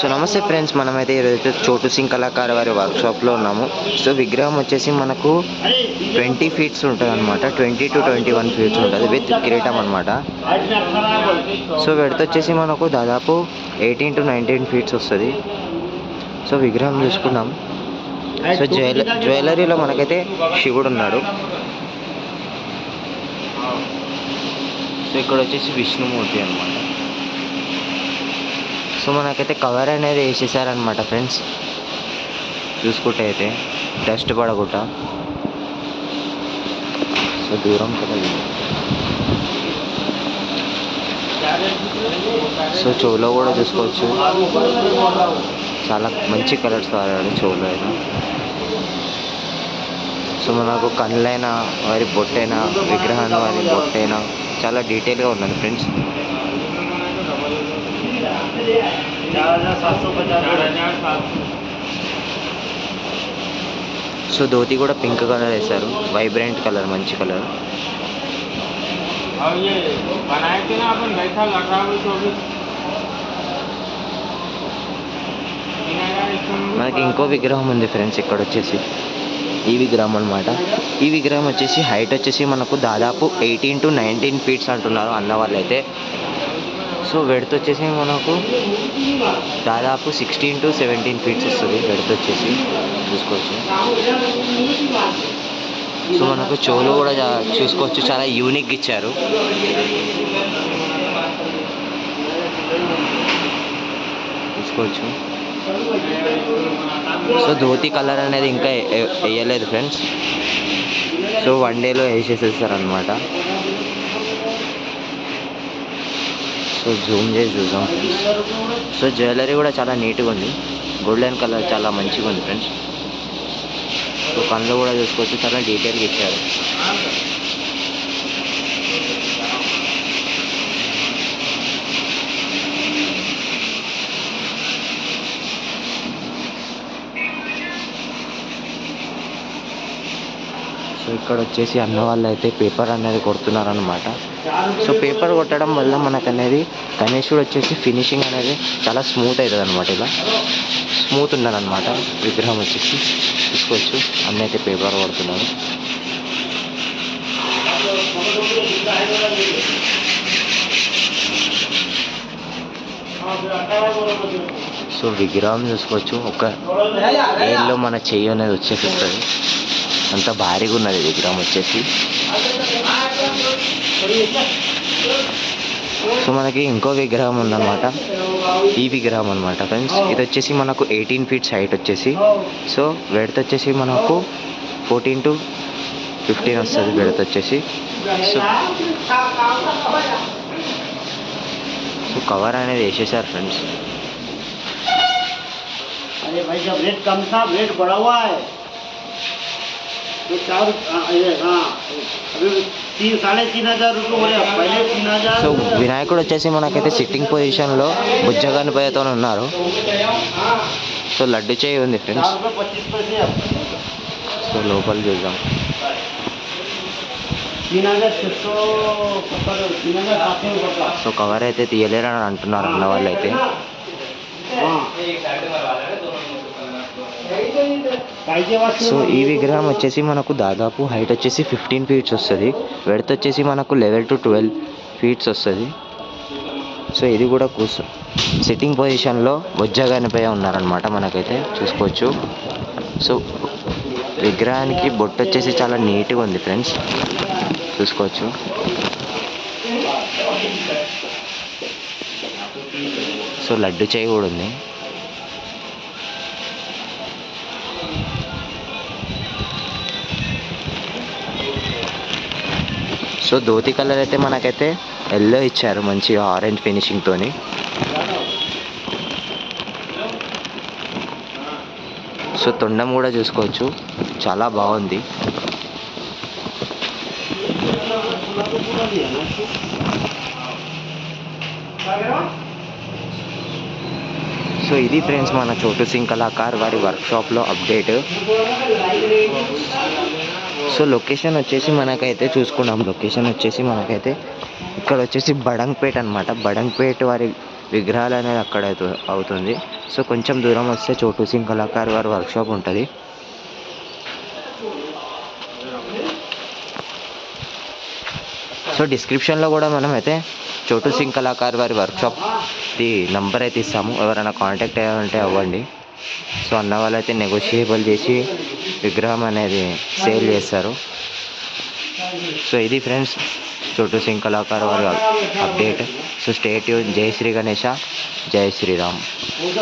So నమస్తే friends, మనమైతే ఈరోజైతే చోటు సింగ్ కళాకారు వారి వర్క్షాప్లో ఉన్నాము. సో విగ్రహం వచ్చేసి మనకు 20 ఫీట్స్ ఉంటుంది అనమాట. 20 to 21 ఫీట్స్ ఉంటుంది విత్ కిరీటం అనమాట. సో వెడత వచ్చేసి మనకు దాదాపు 18 to 19 ఫీట్స్ వస్తుంది. సో విగ్రహం చూసుకున్నాం. సో జ్యువెలరీలో మనకైతే శివుడు ఉన్నాడు. సో ఇక్కడ వచ్చేసి విష్ణుమూర్తి అనమాట. సో మనకైతే కవర్ అనేది వేసేసారనమాట ఫ్రెండ్స్. చూసుకుంటే అయితే డస్ట్ పడకుండా. సో దూరం కదా. సో చెవులో కూడా చూసుకోవచ్చు, చాలా మంచి కలర్స్ వాడాడు చెవులో అయినా. సో మనకు కళ్ళైనా వారి బొట్టైనా విగ్రహాన్ని వారి బొట్టైనా చాలా డీటెయిల్గా ఉన్నది ఫ్రెండ్స్. సో ధోతి కూడా పింక్ కలర్ వేశారు, వైబ్రెంట్ కలర్, మంచి కలర్. మనకి ఇంకో విగ్రహం ఉంది ఫ్రెండ్స్. ఇక్కడ వచ్చేసి ఈ విగ్రహం అనమాట. ఈ విగ్రహం వచ్చేసి హైట్ వచ్చేసి మనకు దాదాపు 18 to 19 ఫీట్స్ అంటున్నారు అన్న వాళ్ళైతే. సో వెడత వచ్చేసి మనకు దాదాపు 16 to 17 ఫీట్స్ వస్తుంది వెడత వచ్చేసి, చూసుకోవచ్చు. సో మనకు చెవులు కూడా చూసుకోవచ్చు, చాలా యూనిక్ ఇచ్చారు. చూసుకోవచ్చు. సో ధోతి కలర్ అనేది ఇంకా వేయలేదు ఫ్రెండ్స్. సో 1 డేలో వేసేసేస్తారనమాట. సో జూమ్ చేసి చూద్దాం ఫ్రెండ్స్. సో జ్యువెలరీ కూడా చాలా నీట్గా ఉంది, గోల్డెన్ కలర్ చాలా మంచిగా ఉంది ఫ్రెండ్స్. సో కళ్ళు కూడా చూసుకోవచ్చు, చాలా డీటెయిల్గా ఇచ్చారు. సో ఇక్కడ వచ్చేసి అన్న వాళ్ళు అయితే పేపర్ అనేది కొడుతున్నారనమాట. సో పేపర్ కొట్టడం వల్ల మనకు అనేది గణేశుడు వచ్చేసి ఫినిషింగ్ అనేది చాలా స్మూత్ అవుతుంది అనమాట. ఇలా స్మూత్ ఉందనమాట విగ్రహం వచ్చేసి, చూసుకోవచ్చు. అన్న అయితే పేపర్ కొడుతున్నారు. సో విగ్రహం చూసుకోవచ్చు, ఒక ఏళ్ళలో మన చెయ్యి అనేది వచ్చేసిస్తుంది, అంత భారీగా ఉన్నది విగ్రహం వచ్చేసి. సో మనకి ఇంకో విగ్రహం ఉందన్నమాట. ఈ విగ్రహం అనమాట ఫ్రెండ్స్. ఇది వచ్చేసి మనకు 18 ఫీట్స్ హైట్ వచ్చేసి. సో వెడత వచ్చేసి మనకు 14 to 15 వస్తుంది వెడత వచ్చేసి. సో కవర్ అనేది వేసేసారు ఫ్రెండ్స్. సో వినాయకుడు వచ్చేసి మనకైతే సిట్టింగ్ పొజిషన్లో బుజ్జగణపతితో ఉన్నారు. సో లడ్డు చేయి ఉంది ఫ్రెండ్స్. సో లోపల చూద్దాం. సో కవర్ అయితే తీయలేరని అంటున్నారు అన్న వాళ్ళు అయితే. సో ఈ విగ్రహం వచ్చేసి మనకు దాదాపు హైట్ వచ్చేసి 15 ఫీట్స్ వస్తుంది, వెడత వచ్చేసి మనకు 11 to 12 ఫీట్స్ వస్తుంది. సో ఇది కూడా సిట్టింగ్ పొజిషన్లో బొజ్జగణపతి ఉన్నారనమాట మనకైతే, చూసుకోవచ్చు. సో విగ్రహానికి బొట్టు వచ్చేసి చాలా నీట్గా ఉంది ఫ్రెండ్స్, చూసుకోవచ్చు. సో లడ్డు చేయి కూడా ఉంది. సో ధోతి కలర్ అయితే మనకైతే ఎల్లో ఇచ్చారు, మంచిగా ఆరెంజ్ ఫినిషింగ్తోని. సో తొండం కూడా చూసుకోవచ్చు, చాలా బాగుంది. సో ఇది ఫ్రెండ్స్ మన చోటు సింగ్ కళాకార్ వారి వర్క్షాప్లో అప్డేట్. సో లొకేషన్ వచ్చేసి మనకైతే చూసుకున్నాం. లొకేషన్ వచ్చేసి మనకైతే ఇక్కడ వచ్చేసి బడంగ్పేట్ అనమాట. బడంగ్పేట్ వారి విగ్రహాలు అనేది అక్కడ అవుతుంది. సో కొంచెం దూరం వస్తే చోటు సింగ్ కళాకార్ వారి వర్క్షాప్ ఉంటుంది. సో డిస్క్రిప్షన్లో కూడా మనం అయితే చోటు సింగ్ కళాకార్ వారి వర్క్షాప్ది నంబర్ అయితే ఇస్తాము. ఎవరైనా కాంటాక్ట్ అయ్యాలంటే అవ్వండి. సో అన్న వాళ్ళు అయితే నెగోషియబుల్ చేసి విగ్రహం అనేది సేల్ చేస్తారు. సో ఇది ఫ్రెండ్స్ చోటు సింగ్ కళాకార్ వారి అప్డేట్. So stay tune. జై శ్రీ గణేష, జై శ్రీరామ్.